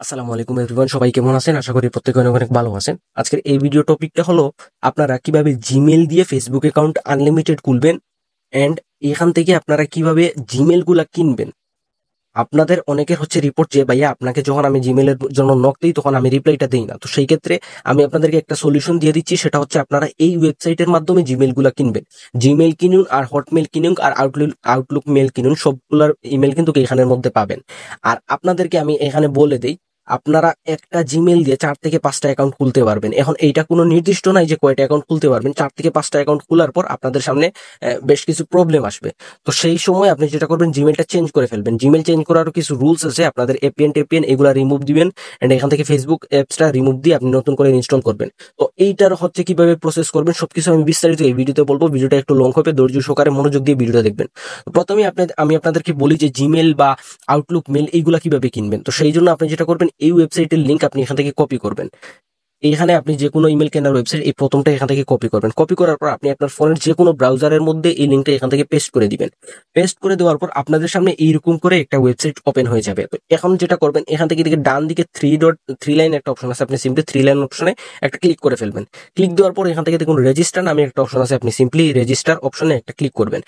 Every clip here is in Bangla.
আসসালামু আলাইকুম এভরিওয়ান, সবাই কেমন আছেন? আশা করি প্রত্যেকে অনেক অনেক ভালো আছেন। আজকের এই ভিডিও টপিকটা হলো আপনারা কিভাবে জিমেল দিয়ে ফেসবুক অ্যাকাউন্ট আনলিমিটেড খুলবেন এন্ড এখান থেকে আপনারা কিভাবে জিমেল গুলা কিনবেন। আপনাদের অনেকের হচ্ছে রিপোর্ট যে ভাইয়া আপনাকে যখন আমি জিমেলের জন্য নক দিই তখন আমি রিপ্লাইটা দিই না। তো সেই ক্ষেত্রে আমি আপনাদেরকে একটা সলিউশন দিয়ে দিচ্ছি, সেটা হচ্ছে আপনারা এই ওয়েবসাইটের মাধ্যমে জিমেল গুলা কিনবেন। জিমেল কিনুন আর হটমেল কিনুন আর আউটলুক মেল কিনুন, সবগুলার ইমেল কিন্তু এখানের মধ্যে পাবেন। আর আপনাদেরকে আমি এখানে বলে দেই, আপনারা একটা জিমেল দিয়ে 4 থেকে 5টা অ্যাকাউন্ট খুলতে পারবেন। এখন এইটা কোনো নির্দিষ্ট নাই যে কয়টা অ্যাকাউন্ট খুলতে পারবেন। 4 থেকে 5টা অ্যাকাউন্ট খোলার পর আপনাদের সামনে বেশ কিছু প্রবলেম আসবে। তো সেই সময় আপনি যেটা করবেন, জিমেলটা চেঞ্জ করে ফেলবেন। জিমেল চেঞ্জ করারও কিছু রুলস আছে, আপনাদের এপিএন টেপিএন এগুলা রিমুভ দিবেন এন্ড এখান থেকে ফেসবুক অ্যাপসটা রিমুভ দিয়ে আপনি নতুন করে ইনস্টল করবেন। তো এইটার হচ্ছে কিভাবে প্রসেস করবেন সবকিছু আমি বিস্তারিত এই ভিডিওতে বলবো। ভিডিওটা একটু লং হবে, ধৈর্য সহকারে মনোযোগ দিয়ে ভিডিওটা দেখবেন। তো প্রথমে আমি আপনাদেরকে বলি যে জিমেল বা আউটলুক মেল এইগুলা কিভাবে কিনবেন। তো সেই জন্য আপনি যেটা করবেন, এই ওয়েবসাইটের লিংক আপনি এখান থেকে কপি করবেন। এখানে আপনি যে কোনো ইমেল কেনার ওয়েবসাইট এই প্রথমটা এখান থেকে কপি করবেন। কপি করার পর আপনি আপনার ফোনের যে কোনো ব্রাউজারের মধ্যে এই লিঙ্কটা এখান থেকে পেস্ট করে দিবেন। পেস্ট করে দেওয়ার পর আপনাদের সামনে এইরকম করে একটা ওয়েবসাইট ওপেন হয়ে যাবে। তো এখন যেটা করবেন, এখান থেকে দিকে ডান দিকে থ্রি লাইন একটা অপশন আছে, আপনি সিম্পলি থ্রি লাইন অপশনে একটা ক্লিক করে ফেলবেন। ক্লিক দেওয়ার পর এখান থেকে দেখুন রেজিস্টার নামে একটা অপশন আছে, আপনি সিম্পলি রেজিস্টার অপশনে একটা ক্লিক করবেন।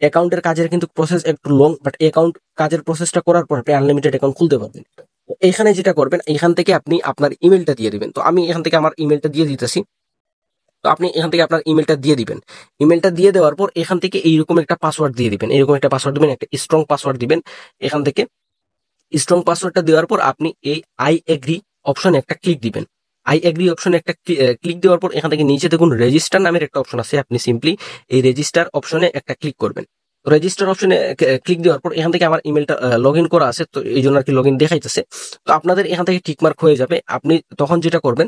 অ্যাকাউন্টের কাজের কিন্তু প্রসেস একটু লং, বাট অ্যাকাউন্ট কাজের প্রসেসটা করার পর আপনি আনলিমিটেড অ্যাকাউন্ট খুলতে পারবেন। তো এখানে যেটা করবেন, এখান থেকে আপনি আপনার ইমেলটা দিয়ে দিবেন। তো আমি এখান থেকে আমার ইমেলটা দিয়ে দিতেছি। তো আপনি এখান থেকে আপনার ইমেলটা দিয়ে দিবেন। ইমেলটা দিয়ে দেওয়ার পর এখান থেকে এইরকম একটা পাসওয়ার্ড দিয়ে দিবেন। এরকম একটা পাসওয়ার্ড দিবেন, একটা স্ট্রং পাসওয়ার্ড দিবেন। এখান থেকে স্ট্রং পাসওয়ার্ডটা দেওয়ার পর আপনি এই আই এগ্রি অপশনে একটা ক্লিক দিবেন। আই এগ্রি অপশনে একটা ক্লিক দেওয়ার পর এখান থেকে নিচে দেখুন রেজিস্টার নামের একটা অপশন আছে, আপনি সিম্পলি এই রেজিস্টার অপশনে একটা ক্লিক করবেন। রেজিস্টার অপশনে ক্লিক দেওয়ার পর এখান থেকে আমার ইমেলটা লগ ইন করা আছে, তো এই জন্য আর কি লগ ইন দেখাইতেছে। তো আপনাদের এখান থেকে টিকমার্ক হয়ে যাবে। আপনি তখন যেটা করবেন,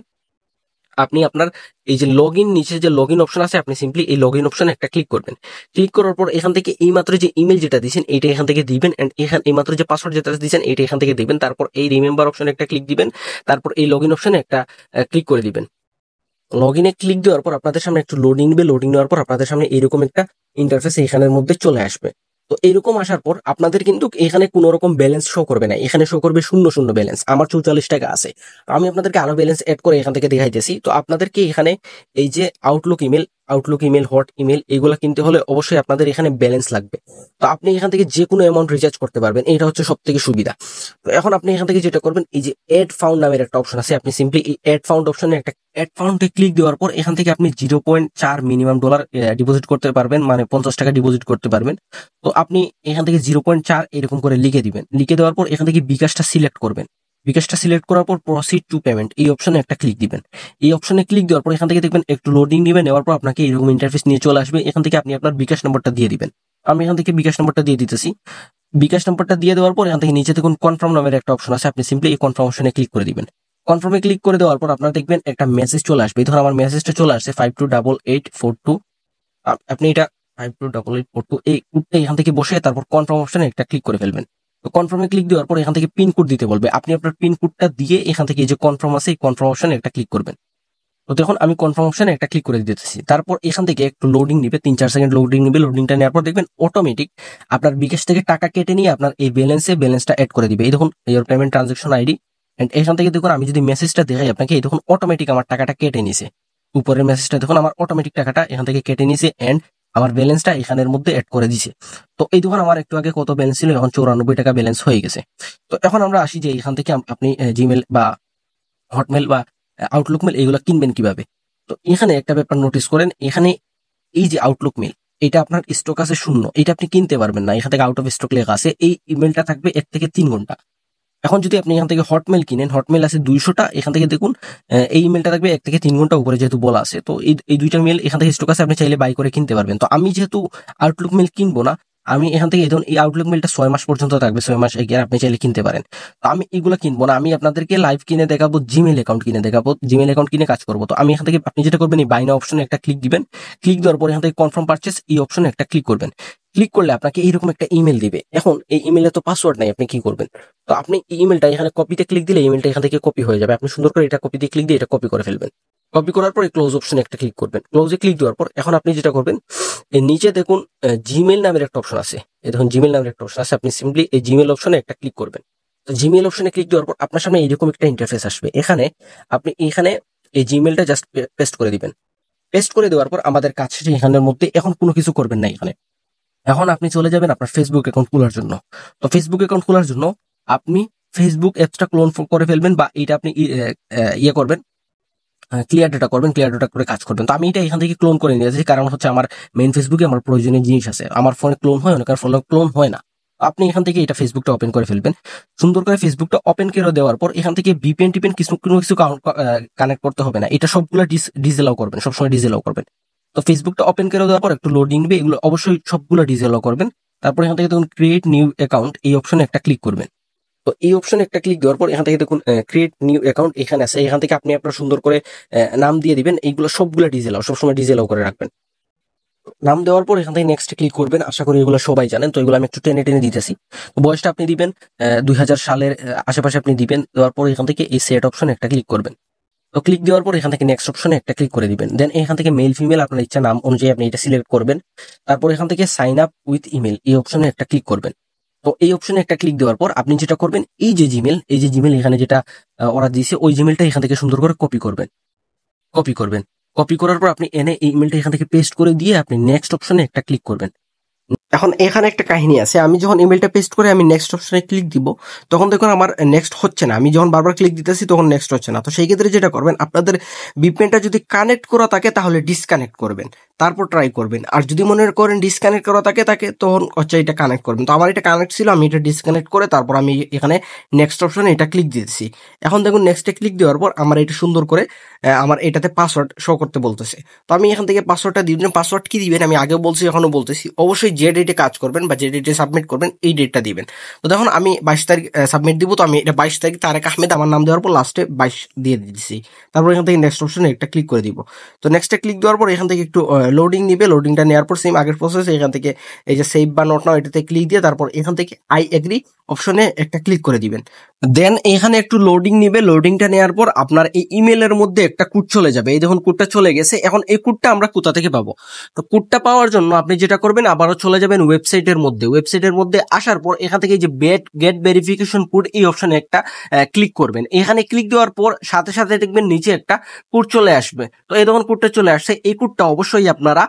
আপনি আপনার এই যে লগ ইন, নিচে যে লগ ইন অপশন আছে, আপনি সিম্পলি এই লগ ইন অপশনে একটা ক্লিক করবেন। ক্লিক করার পর এখান থেকে এইমাত্র যে ইমেল যেটা দিয়েছেন এইটা এখান থেকে দিবেন এন্ড এখানে এইমাত্র যে পাসওয়ার্ড যেটা দিয়েছেন এইটা এখান থেকে দিবেন। তারপর এই রিমেম্বার অপশনে একটা ক্লিক দিবেন। তারপর এই লগ ইন অপশনে একটা ক্লিক করে দিবেন। লগ ইনে ক্লিক দেওয়ার পর আপনাদের সামনে একটু লোডিং নেবে। লোডিং নেওয়ার পর আপনাদের সামনে এরকম একটা ইন্টারফেস এখানের মধ্যে চলে আসবে। তো এরকম আসার পর আপনাদের কিন্তু এখানে কোনো রকম ব্যালেন্স শো করবে না, এখানে শো করবে শূন্য শূন্য ব্যালেন্স। আমার 44 টাকা আছে। তো আমি আপনাদেরকে আরো ব্যালেন্স অ্যাড করে এখান থেকে দেখাইতেছি। তো আপনাদেরকে এখানে এই যে আউটলুক ইমেল, হট ইমেল এগুলা কিনতে হলে অবশ্যই আপনাদের এখানে ব্যালেন্স লাগবে। তো আপনি এখান থেকে যে কোনো অ্যামাউন্ট রিচার্জ করতে পারবেন, এটা হচ্ছে সব থেকে সুবিধা। তো এখন আপনি এখান থেকে যেটা করবেন, এই যে এড ফাউন্ড নামের একটা অপশন আছে, আপনি সিম্পলি এই এড ফাউন্ড অপশনে একটা এড ফাউন্ডে ক্লিক দেওয়ার পর এখান থেকে আপনি 0.4 মিনিমাম ডলার ডিপোজিট করতে পারবেন, মানে 50 টাকা ডিপোজিট করতে পারবেন। তো আপনি এখান থেকে 0.4 এরকম করে লিখে দিবেন। লিখে দেওয়ার পর এখান থেকে বিকাশটা সিলেক্ট করবেন। বিকাশটা সিলেক্ট করার পর প্রসিড টু পেমেন্ট এই অপশনে একটা ক্লিক দিবেন। এই অপশনে ক্লিক দেওয়ার পর এখান থেকে দেখবেন একটু লোডিং নেবেন। নেওয়ার পর আপনাকে এরকম ইন্টারফেস নিয়ে চলে আসবে। এখান থেকে আপনি আপনার বিকাশ নম্বরটা দিয়ে দিবেন। আমি এখান থেকে বিকাশ নম্বরটা দিয়ে দিতেছি। বিকাশ নম্বরটা দিয়ে দেওয়ার পর এখান থেকে নিচে দেখুন কনফার্ম নামের একটা অপশন আছে, আপনি সিম্পলি এই কনফার্ম অপশনে ক্লিক করে দিবেন। কনফার্মে ক্লিক করে দেওয়ার পর আপনারা দেখবেন একটা মেসেজ চলে আসবে। ধরুন আমার মেসেজটা চলে আসছে 528842। আপনি এটা 528842 এই কোডটা এখান থেকে বসে তারপর কনফার্ম অপশনে একটা ক্লিক করে ফেলবেন। তো কনফার্মে ক্লিক দেওয়ার পর এখান থেকে পিন কোড দিতে বলবে। আপনি আপনার পিন কোডটা দিয়ে এখান থেকে এই যে কনফার্ম আছে এই কনফার্ম অপশনে একটা ক্লিক করবেন। তো দেখুন আমি কনফার্ম অপশনে একটা ক্লিক করে দিতেছি। তারপর এখান থেকে একটু লোডিং নিবে, 3-4 সেকেন্ড লোডিং নিবে। লোডিংটা নেওয়ার পর দেখবেন অটোমেটিক আপনার বিকাশ থেকে টাকা কেটে নিয়ে আপনার এই ব্যালেন্সটা অ্যাড করে দিবে। এই দেখুন your payment transaction ID. And এখান থেকে দেখুন আমি যদি মেসেজটা দেখাই আপনাকে, এই দেখুন অটোমেটিক আমার টাকাটা কেটে নিছে। উপরের মেসেজটা দেখুন আমার অটোমেটিক টাকাটা এখান থেকে কেটে নিছে এন্ড আমার ব্যালেন্সটা এখানের মধ্যে অ্যাড করে দিছে। তো এই দেখুন আমার একটু আগে কত ব্যালেন্স ছিল, এখন 94 টাকা ব্যালেন্স হয়ে গেছে। তো এখন আমরা আসি যে এখান থেকে আপনি জিমেল বা হটমেল বা আউটলুক মেল এগুলো কিনবেন কিভাবে। তো এখানে একটা ব্যাপার নোটিস করেন, এখানে এই যে আউটলুক মেল এটা আপনার স্টক আছে শূন্য, এটা আপনি কিনতে পারবেন না। এখান থেকে আউট অফ স্টক লেখা আছে। এই ইমেলটা থাকবে 1 থেকে 3 ঘন্টা। এখন যদি আপনি এখান থেকে হটমেল কিনেন, হটমেল আছে 200টা, এখান থেকে দেখুন এই ইমেলটা থাকবে 1 থেকে 3 ঘন্টা উপরে যেহেতু বলা আছে। তো এই দুইটা মেল এখান থেকে স্টক আছে, আপনি চাইলে বাই করে কিনতে পারবেন। তো আমি যেহেতু আউটলুক মেল কিনবো না, আমি এখান থেকে ধরুন এই আউটলুক মেলটা 6 মাস পর্যন্ত থাকবে, 6 মাস এগিয়ে আপনি চাইলে কিনতে পারেন। তো আমি এগুলো কিনবো না, আমি আপনাদেরকে লাইভ কিনে দেখাবো, জিমেল অ্যাকাউন্ট কিনে দেখাবো, জিমেল অ্যাকাউন্ট কিনে কাজ করবো। তো আমি এখান থেকে আপনি যেটা করবেন, এই বাই নাও অপশনে একটা ক্লিক দিবেন। ক্লিক দেওয়ার পর এখান থেকে কনফার্ম পারচেস এই অপশনে একটা ক্লিক করবেন। ক্লিক করলে আপনাকে এইরকম একটা ইমেল দিবে। এখন এই ইমেলে তো পাসওয়ার্ড নাই, আপনি কি করবেন? তো আপনি এই ইমেলটা এখানে কপিতে ক্লিক দিলে ইমেলটা এখান থেকে কপি হয়ে যাবে। আপনি সুন্দর করে এটা কপি দিয়ে ক্লিক দিয়ে এটা কপি করে ফেলবেন। কপি করার পর ক্লোজ অপশনে একটা ক্লিক করবেন। ক্লোজে ক্লিক দেওয়ার পর এখন আপনি যেটা করবেন, এই নিচে দেখুন জিমেল নামের একটা অপশন আছে। এই দেখুন জিমেল নামের একটা অপশন আছে, আপনি সিম্পলি এই জিমেল অপশনে একটা ক্লিক করবেন। তো জিমেইল অপশনে ক্লিক দেওয়ার পর আপনার সামনে এরকম একটা ইন্টারফেস আসবে। আপনি এখানে এই জিমেইলটা জাস্ট পেস্ট করে দিবেন। পেস্ট করে দেওয়ার পর আমাদের কাজ শেষে এখানের মধ্যে এখন কোনো কিছু করবেন না এখানে। এখন আপনি চলে যাবেন আপনার ফেসবুক অ্যাকাউন্ট খোলার জন্য। তো ফেসবুক অ্যাকাউন্ট খোলার জন্য আপনি ফেসবুক অ্যাপসটা ক্লোন করে ফেলবেন, বা এটা আপনি ইয়ে করবেন, ক্লিয়ার ডাটা করবেন, ক্লিয়ার ডাটা করে কাজ করবেন। তো আমি এটা এখান থেকে ক্লোন করে নিয়েছি, কারণ হচ্ছে আমার মেইন ফেসবুকে আমার প্রয়োজনীয় জিনিস আছে। আমার ফোনে ক্লোন হয়, অনেকের ফোনে ক্লোন হয় না। আপনি এখান থেকে এটা ফেসবুকটা ওপেন করে ফেলবেন। সুন্দর করে ফেসবুকটা ওপেন করে দেওয়ার পর এখান থেকে ভিপিএন টিপেন কোনো কিছু কানেক্ট করতে হবে না। এটা সবগুলো ডিসএলাও করবেন, সবসময় ডিসএলাও করবেন। তো ফেসবুকটা ওপেন করে দেওয়ার পর একটু লোডিং নেবে, এগুলো অবশ্যই সবগুলো ডিসএলাও করবেন। তারপর এখান থেকে দেখুন ক্রিয়েট নিউ অ্যাকাউন্ট, এই অপশনে একটা ক্লিক করবেন। তো এই অপশনে একটা ক্লিক দেওয়ার পর এখান থেকে দেখুন ক্রিয়েট নিউ অ্যাকাউন্ট এখানে আছে। এখান থেকে আপনি আপনার সুন্দর করে নাম দিয়ে দিবেন। এইগুলো সবগুলো ডিজেলাও, সবসময় ডিজেলাও করে রাখবেন। নাম দেওয়ার পর এখান থেকে নেক্সট ক্লিক করবেন। আশা করি এগুলো সবাই জানেন, তো এগুলো আমি একটু টেনে টেনে দিতেছি। তো বয়সটা আপনি দিবেন 2000 সালের আশেপাশে আপনি দিবেন। দেওয়ার পর এখান থেকে এই সেট অপশনে একটা ক্লিক করবেন। তো ক্লিক দেওয়ার পর এখান থেকে নেক্সট অপশনে একটা ক্লিক করে দিবেন। দেন এখান থেকে মেল ফিমেল আপনার ইচ্ছা নাম অনুযায়ী আপনি এটা সিলেক্ট করবেন। তারপর এখান থেকে সাইন আপ উইথ ইমেল এই অপশনে একটা ক্লিক করবেন। তো এই অপশনে একটা ক্লিক দেওয়ার পর আপনি যেটা করবেন, এই যে জিমেল এখানে যেটা ওরা দিয়েছে, ওই জিমেলটা এখান থেকে সুন্দর করে কপি করবেন। কপি করার পর আপনি এনে এই ইমেলটা এখান থেকে পেস্ট করে দিয়ে আপনি নেক্সট অপশনে একটা ক্লিক করবেন। এখন এখানে একটা কাহিনী আছে, আমি যখন ইমেলটা পেস্ট করে আমি নেক্সট অপশনে ক্লিক দিব, তখন দেখুন আমার নেক্সট হচ্ছে না। আমি যখন বারবার ক্লিক দিতেছি তখন নেক্সট হচ্ছে না। তো সেই ক্ষেত্রে যেটা করবেন, আপনাদের ভিপিএনটা যদি কানেক্ট করা থাকে তাহলে ডিসকানেক্ট করবেন, তারপর ট্রাই করবেন। আর যদি মনে করেন ডিসকানেক্ট করা থাকে তখন হচ্ছে এটা কানেক্ট করবেন। তো আমার এটা কানেক্ট ছিল, আমি এটা ডিসকানেক্ট করে তারপর আমি এখানে নেক্সট অপশনে এটা ক্লিক দিয়েছি। এখন দেখুন নেক্সটে ক্লিক দেওয়ার পর আমার এটা সুন্দর করে আমার এটাতে পাসওয়ার্ড শো করতে বলতেছে। তো আমি এখান থেকে পাসওয়ার্ডটা দিবেন। পাসওয়ার্ড কি দিবেন আমি আগেও বলছি, এখনো বলতেছি, অবশ্যই যে ডেটে কাজ করবেন বা যে ডেটে সাবমিট করবেন এই ডেটটা দিবেন। তো দেখুন আমি 22 তারিখ সাবমিট দিব, তো আমি এটা 22 তারিখ তারেক আহমেদ আমার নাম দেওয়ার পর লাস্টে 22 দিয়ে দিচ্ছি। তারপর এখান থেকে নেক্সট অপশনে একটা ক্লিক করে দিব। তো নেক্সটে ক্লিক দেওয়ার পর এখান থেকে একটু লোডিং নিবে। লোডিংটা নেওয়ার পর সেম আগের প্রসেস, এখান থেকে এই যে সেভ বা নট নাও এটাতে ক্লিক দিয়ে তারপর এখান থেকে আই এগ্রি অপশনে একটা ক্লিক করে দিবেন। দেন এখানে একটু লোডিং নিবে। লোডিংটা নেওয়ার পর আপনার এই ইমেলের মধ্যে একটা কোড চলে যাবে। এই দেখুন কোডটা চলে গেছে। এখন এই কোডটা আমরা কোথা থেকে পাবো? তো কোডটা পাওয়ার জন্য আপনি যেটা করবেন, আবারও চলে যাবেন ওয়েবসাইটের মধ্যে। ওয়েবসাইটের মধ্যে আসার পর এখান থেকে যে গেট ভেরিফিকেশন কোড এই অপশনে একটা ক্লিক করবেন। এখানে ক্লিক দেওয়ার পর সাথে সাথে দেখবেন নিচে একটা কোড চলে আসবে। তো এই দেখুন কোডটা চলে আসছে। এই কোডটা অবশ্যই আপনারা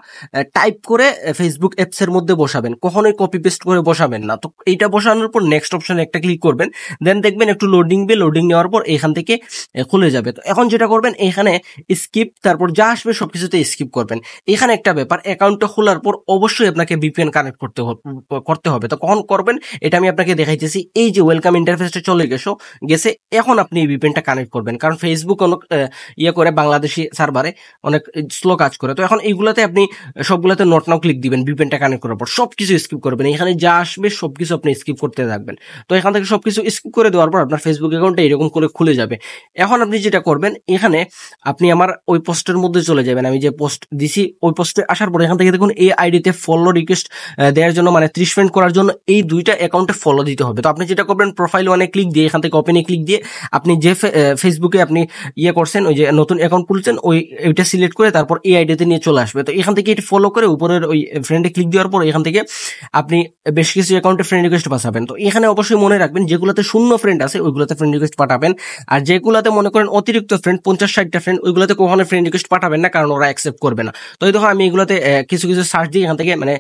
টাইপ করে ফেসবুক অ্যাপস এর মধ্যে বসাবেন, কখনোই কপি পেস্ট করে বসাবেন না। তো এইটা বসানোর পর নেক্সট অপশনে একটা ক্লিক করবেন। দেন দেখবেন একটু লোডিং নেওয়ার পর এখান থেকে খুলে যাবে। তো এখন যেটা করবেন, এখানে স্কিপ, তারপর যা আসবে সবকিছুতে স্কিপ করবেন। এখানে একটা ব্যাপার, অ্যাকাউন্টটা খোলার পর অবশ্যই আপনাকে ভিপিএন কানেক্ট করতে হবে। তো কখন করবেন এটা আমি আপনাকে দেখাইতেছি। এই যে ওয়েলকাম ইন্টারফেসটা চলে গেছে, এখন আপনি এই ভিপিএনটা কানেক্ট করবেন, কারণ ফেসবুক অনেক করে বাংলাদেশি সার্ভারে অনেক স্লো কাজ করে। তো এখন এইগুলাতে আপনি সবগুলাতে নট নাও ক্লিক দিবেন। ভিপিএনটা কানেক্ট করার পর সবকিছু স্কিপ করবেন। এখানে যা আসবে সবকিছু আপনি স্কিপ করতে থাকবেন। তো এখান থেকে সবকিছু স্কিপ করে দেওয়ার পর আপনার ফেসবুক অ্যাকাউন্টটা এরকম করে খুলে যাবে। এখন আপনি যেটা করবেন, এখানে আপনি আমার ওই পোস্টের মধ্যে চলে যাবেন। আমি যে পোস্ট দিছি ওই পোস্টে আসার পর এখান থেকে দেখুন এই আইডিতে ফলো রিকোয়েস্ট দেওয়ার জন্য, মানে 30 ফ্রেন্ড করার জন্য এই দুইটা অ্যাকাউন্টে ফলো দিতে হবে। তো আপনি যেটা করবেন, প্রোফাইল ওয়ানে ক্লিক দিয়ে এখান থেকে ওপেনে ক্লিক দিয়ে আপনি যে ফেসবুকে আপনি করছেন, ওই যে নতুন অ্যাকাউন্ট খুলছেন, ওইটা সিলেক্ট করে তারপর এই আইডিতে নিয়ে চলে আসবে। তো এখান থেকে এটি ফলো করে উপরের ওই ফ্রেন্ডে ক্লিক দেওয়ার পর এখান থেকে আপনি বেশ কিছু অ্যাকাউন্টে ফ্রেন্ড রিকোয়েস্ট পাঠাবেন। তো এখানে অবশ্যই মনে রাখবেন, যেগুলোতে শূন্য ফ্রেন্ড আছে ওইগুলোতে ফ্রেন্ড রিকোয়েস্ট পাঠাবেন। আর যেগুলোতে মনে করেন অতিরিক্ত ফ্রেন্ড 50-60টা ফ্রেন্ড, ওইগুলোতে কখনো ফ্রেন্ড রিকোয়েস্ট পাঠাবেন না, কারণ ওরা অ্যাকসেপ্ট করবে না। তো এই দেখো আমি এগুলোতে কিছু সার্চ দিয়ে এখান থেকে মানে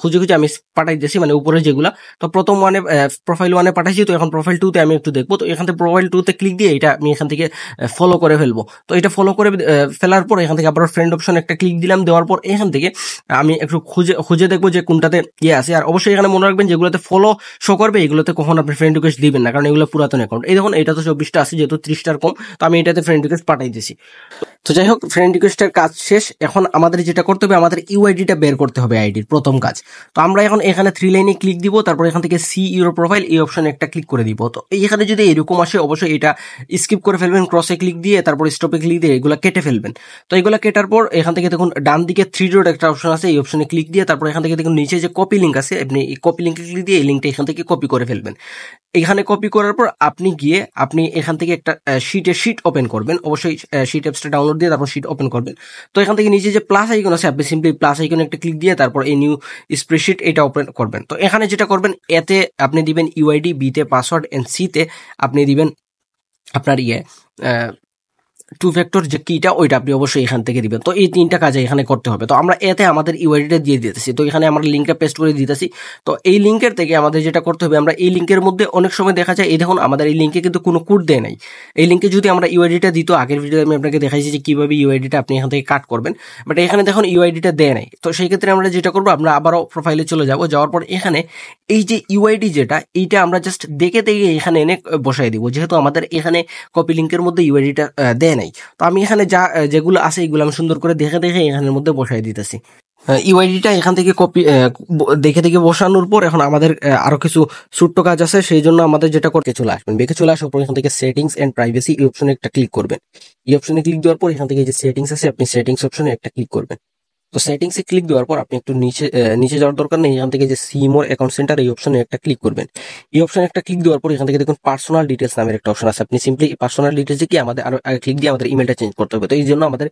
খুঁজে আমি পাঠাই দিয়েছি, মানে উপরে যেগুলা। তো প্রথম ওয়ানে প্রোফাইল ওয়ানে পাঠাইছি, তো এখন প্রোফাইল 2তে আমি একটু দেখবো। তো এখান থেকে প্রোফাইল 2তে ক্লিক দিয়ে এটা আমি এখান থেকে ফলো করে ফেলবো। তো এটা ফলো করে ফেলার পর এখান থেকে আবার ফ্রেন্ড অপশন একটা ক্লিক দিলাম। দেওয়ার পর এখান থেকে আমি একটু খুঁজে দেখবো যে কোনটাতে আছে। আর অবশ্যই এখানে মনে রাখবেন, যেগুলোতে ফলো শো করবে এগুলোতে কখনো আপনি ফ্রেন্ড রিকোয়েস্ট দিবেন না, কারণ এগুলো পুরাতন অ্যাকাউন্ট। এই দেখুন এটা তো 24টা আছে, যেহেতু 30টার কম, তো আমি এটাতে ফ্রেন্ড রিকোয়েস্ট পাঠাই দিয়েছি। তো যাই হোক, ফ্রেন্ড রিকোয়েস্টের কাজ শেষ। এখন আমাদের যেটা করতে হবে, আমাদের ইউআইডিটা বের করতে হবে, আইডির প্রথম কাজ। তো আমরা এখন এখানে 3 লাইনে ক্লিক দিব, তারপর এখান থেকে সি ইউর প্রোফাইল এই অপশনে একটা ক্লিক করে দিব। তো এখানে যদি এরকম আসে অবশ্যই এটা স্কিপ করে ফেলবেন, ক্রসে ক্লিক দিয়ে তারপর স্টপে ক্লিক দিয়ে এগুলো কেটে ফেলবেন। তো এগুলো কেটার পর এখান থেকে দেখুন ডান দিকে 3 ডট একটা অপশন আছে, এই অপশনে ক্লিক দিয়ে তারপর এখান থেকে দেখুন নিচে যে কপি লিঙ্ক আছে, আপনি এই কপি লিঙ্কে ক্লিক দিয়ে এই লিঙ্কটা এখান থেকে কপি করে ফেলবেন। এখানে কপি করার পর আপনি গিয়ে আপনি এখান থেকে একটা শিট ওপেন করবেন। অবশ্যই শিট অ্যাপসটা ডাউনলোড দিয়ে তারপর শিট ওপেন করবেন। তো এখান থেকে নিচে যে প্লাস আইকন আছে আপনি সিম্পলি প্লাস আইকনে একটা ক্লিক দিয়ে তারপর এই নিউ স্প্রেডশিট এটা ওপেন করবেন। তো এখানে যেটা করবেন এতে আপনি দিবেন ইউআইডি, বিতে পাসওয়ার্ড এন্ড সিতে আপনি দিবেন আপনার টু ফ্যাক্টর যে কিটা ওইটা আপনি অবশ্যই এখান থেকে দিবেন। তো এই তিনটা কাজে এখানে করতে হবে। তো আমরা এতে আমাদের ইউআইডিটা দিয়ে দিতেছি। তো এখানে আমরা লিঙ্কটা পেস্ট করে দিতেছি। তো এই লিঙ্কের থেকে আমাদের যেটা করতে হবে, আমরা এই লিঙ্কের মধ্যে অনেক সময় দেখা যায় এই দেখুন আমাদের এই লিঙ্কে কিন্তু কোনো কোড দেয় নাই। এই লিঙ্কে যদি আমরা ইউআইডিটা দিত, আগের ভিডিওতে আমি আপনাকে দেখাইছি যে কিভাবে ইউআইডিটা আপনি এখান থেকে কাট করবেন, বাট এখানে দেখুন ইউআইডিটা দেয় নাই। তো সেই ক্ষেত্রে আমরা যেটা করবো, আমরা আবারও প্রোফাইলে চলে যাব। যাওয়ার পর এখানে এই যে ইউআইডি যেটা, এইটা আমরা জাস্ট দেখে এখানে এনে বসাই দিব, যেহেতু আমাদের এখানে কপি লিঙ্কের মধ্যে ইউআইডিটা দেয় নাই। তো আমি এখানে যেগুলো আছে এগুলো আমি সুন্দর করে দেখে এখানের মধ্যে বসাই দিতেছি। ইউআইডিটা এখান থেকে কপি দেখে বসানোর পর এখন আমাদের আরো কিছু ছোট্ট কাজ আছে। সেই জন্য আমাদের যেটা করতে চলে আসবেন, বেঁকে চলে আসার পর এখান থেকে সেটিংস এন্ড প্রাইভেসি এই অপশনে একটা ক্লিক করবেন। এই অপশনে ক্লিক দেওয়ার পর এখান থেকে যে সেটিংস আছে আপনি সেটিংস অপশনে একটা ক্লিক করবেন। তো সেটিংসে ক্লিক দেওয়ার পর আপনি একটু নিচে যাওয়ার দরকার নেই, এখান থেকে যে সি মোর অ্যাকাউন্ট সেন্টার এই অপশনে একটা ক্লিক করবেন। এই অপশনে একটা ক্লিক দেওয়ার পর এখান থেকে দেখুন পার্সোনাল ডিটেলস নামের একটা অপশন আছে। আপনি সিম্পলি পার্সোনাল ডিটেলসে কি আমাদের আরো ক্লিক দিয়ে আমাদের ইমেলটা চেঞ্জ করতে হবে। তো এই জন্য আমাদের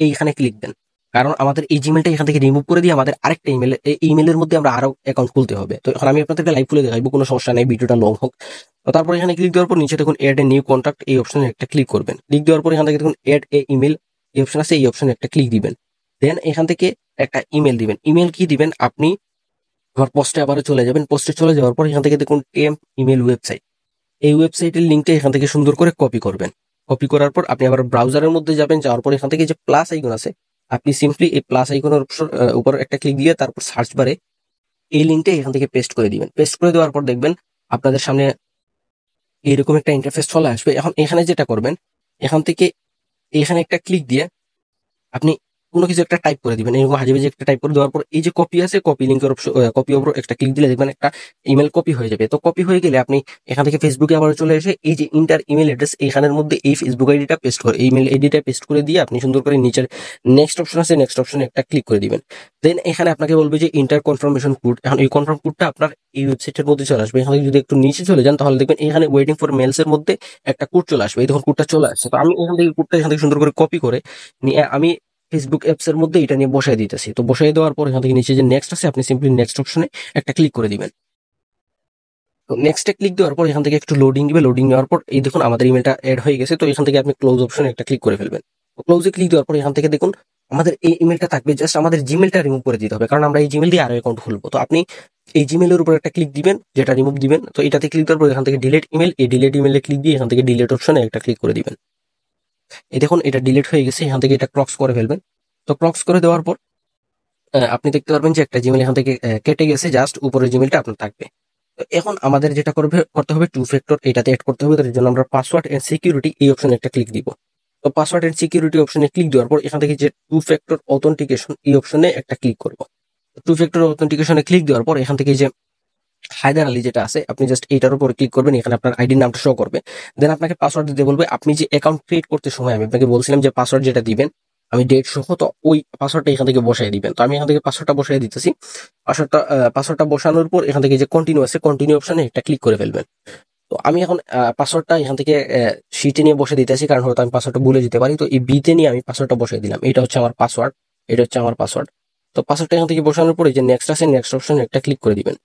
এইখানে ক্লিক দেন, কারণ আমাদের এই জিমেলটা এখান থেকে রিমুভ করে দিয়ে আমাদের আরেকটা ইমেল, এই ইমেলের মধ্যে আমরা আরো অ্যাকাউন্ট খুলতে হবে। তো এখন আমি আপনাদেরকে লাইভ খুলে দেখাইবো, কোনো সমস্যা নেই, ভিডিওটা লং হোক। তো তারপর এখানে ক্লিক দেওয়ার পর নিচে দেখুন এড এ নিউ কন্ট্যাক্ট এই অপশনে একটা ক্লিক করবেন। ক্লিক দেওয়ার পর এখান থেকে দেখুন এড এ ইমেল এই অপশন আছে, এই অপশনে একটা ক্লিক দিবেন। দেন এখান থেকে একটা ইমেল দিবেন। ইমেল কি দিবেন, আপনি আমার পোস্টে আবার চলে যাবেন। পোস্টে চলে যাওয়ার পর এখান থেকে দেখুন টেম্প ইমেল ওয়েবসাইট, এই ওয়েবসাইটের লিঙ্কটা এখান থেকে সুন্দর করে কপি করবেন। কপি করার পর আপনি আবার ব্রাউজারের মধ্যে যাবেন। যাওয়ার পর এখান থেকে যে প্লাস আইকন আছে আপনি সিম্পলি এই প্লাস আইকনের উপর একটা ক্লিক দিয়ে তারপর সার্চ বারে এই লিঙ্কটা এখান থেকে পেস্ট করে দিবেন। পেস্ট করে দেওয়ার পর দেখবেন আপনাদের সামনে এরকম একটা ইন্টারফেস চলে আসবে। এখন এখানে যেটা করবেন, এখান থেকে এখানে একটা ক্লিক দিয়ে আপনি কোনো কিছু একটা টাইপ করে দিবেন। এরকম হাজিবাজি একটা টাইপ করে দেওয়ার পর এই যে কপি আছে, কপি লিঙ্কের অপশন, কপি ওপর একটা ক্লিক দিলে দেখবেন একটা ইমেল কপি হয়ে যাবে। তো কপি হয়ে গেলে আপনি এখান থেকে ফেসবুকে আবার চলে এসে এই যে ইন্টার ইমেল অ্যাড্রেস এখানের মধ্যে এই ফেসবুক আইডিটা পেস্ট করে, ইমেল আইডিটা পেস্ট করে দিয়ে আপনি সুন্দর করে নিচের নেক্সট অপশন আছে, নেক্সট অপশনে একটা ক্লিক করে দিবেন। দেন এখানে আপনাকে বলবে যে ইন্টার কনফার্মেশন কোড। এখন এই কনফার্ম কোডটা আপনার এই ওয়েবসাইটের মধ্যে চলে আসবে। এখানে যদি একটু নিচে চলে যান তাহলে দেখবেন এখানে ওয়েটিং ফর মেলস এর মধ্যে একটা কোড চলে আসবে। এই দেখুন কোডটা চলে আসছে। তো আমি এখান থেকে কোডটা এখান থেকে সুন্দর করে কপি করে নিয়ে আমি ফেসবুক অ্যাপস এর মধ্যে এটা নিয়ে বসাই দিতেছি। তো বসাই দেওয়ার পর এখান থেকে নিচে যে নেক্সট আছে আপনি সিম্পলি নেক্সট অপশনে একটা ক্লিক করে দিবেন। তো নেক্সটে ক্লিক দেওয়ার পর এখান থেকে একটু লোডিং দিবে। লোডিং নেওয়ার পর এই দেখুন আমাদের ইমেলটা এড হয়ে গেছে। তো এখান থেকে আপনি ক্লোজ অপশনে একটা ক্লিক করে ফেলবেন। ক্লোজে ক্লিক দেওয়ার পর এখান থেকে দেখুন আমাদের এই ইমেলটা থাকবে, জাস্ট আমাদের জিমেলটা রিমুভ করে দিতে হবে, কারণ আমরা এই জিমেল দিয়ে আরো অ্যাকাউন্ট খুলবো। তো আপনি এই জিমেলের উপর একটা ক্লিক দিবেন, যেটা রিমুভ দিবেন। তো এটাতে ক্লিক দেওয়ার পর এখান থেকে ডিলিট ইমেল, এই ডিলিট ইমেলে ক্লিক দিয়ে এখান থেকে ডিলিট অপশনে একটা ক্লিক করে দিবেন। এই দেখুন এটা ডিলিট হয়ে গেছে। এখান থেকে এটা ক্রক্স করে ফেলবেন। তো ক্রক্স করে দেওয়ার পর আপনি দেখতে পারবেন যে একটা জিমেল এখান থেকে কেটে গেছে, জাস্ট উপরের জিমেলটা আপনার থাকবে। তো এখন আমাদের যেটা করতে হবে টু ফ্যাক্টর এটাতে অ্যাড করতে হবে। তার জন্য আমরা পাসওয়ার্ড এন্ড সিকিউরিটি এই অপশনে একটা ক্লিক দিব। তো পাসওয়ার্ড এন্ড সিকিউরিটি অপশনে ক্লিক দেওয়ার পর এখান থেকে যে টু ফ্যাক্টর অথেন্টিকেশন এই অপশনে একটা ক্লিক করব। টু ফ্যাক্টর অথেন্টিকেশনে ক্লিক দেওয়ার পর এখান থেকে যে হায়দার আলী যেটা আছে আপনি জাস্ট এইটার উপর ক্লিক করবেন। এখানে আপনার আইডির নামটা শো করবে। দেন আপনাকে পাসওয়ার্ড দিতে বলবে। আপনি যে অ্যাকাউন্ট ক্রিয়েট করতে সময় আমি আপনাকে বলছিলাম যে পাসওয়ার্ড যেটা দিবেন আমি ডেট সহ, তো ওই পাসওয়ার্ডটা এখান থেকে বসাই দিবেন। তো আমি এখান থেকে পাসওয়ার্ডটা বসাই দিতেছি। পাসওয়ার্ডটা বসানোর পর এখান থেকে যে কন্টিনিউ আছে কন্টিনিউ অপশনে একটা ক্লিক করে ফেলবেন। তো আমি এখন পাসওয়ার্ডটা এখান থেকে শিটে নিয়ে বসে দিতেছি, কারণ হয়তো আমি পাসওয়ার্ডটা ভুলে যেতে পারি। তো এই বিতে নিয়ে আমি পাসওয়ার্ডটা বসাই দিলাম। এটা হচ্ছে আমার পাসওয়ার্ড, এটা হচ্ছে আমার পাসওয়ার্ড। তো পাসওয়ার্ডটা এখান থেকে বসানোর পরে যে নেক্সট আছে নেক্সট অপশনে একটা ক্লিক করে দিবেন।